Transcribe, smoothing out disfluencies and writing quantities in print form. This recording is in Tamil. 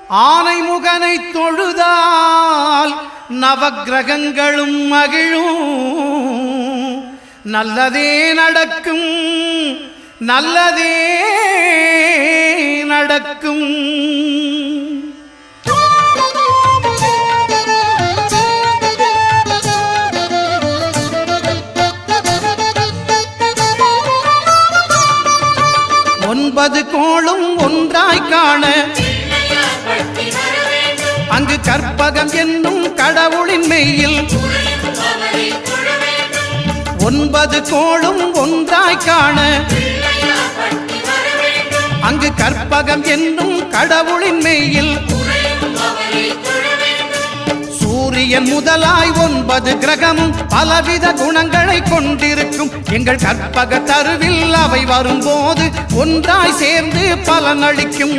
ஆனைமுகனை தொழுதால் நவக்கிரகங்களும் மகிழும். நல்லதே நடக்கும், நல்லதே நடக்கும். ஒன்பது கோளும் ஒன்றாய் காண அங்கு கற்பகம் என்னும் கடவுளின் மெய்யில் ஒன்பது கோளும் ஒன்றாய் காண அங்கு கற்பகம் என்னும் கடவுளின் மெய்யில் சூரியன் முதலாய் 9 கிரகமும் பலவித குணங்களை கொண்டிருக்கும். எங்கள் கற்பக தருவில் அவை வரும்போது ஒன்றாய் சேர்ந்து பலனளிக்கும்.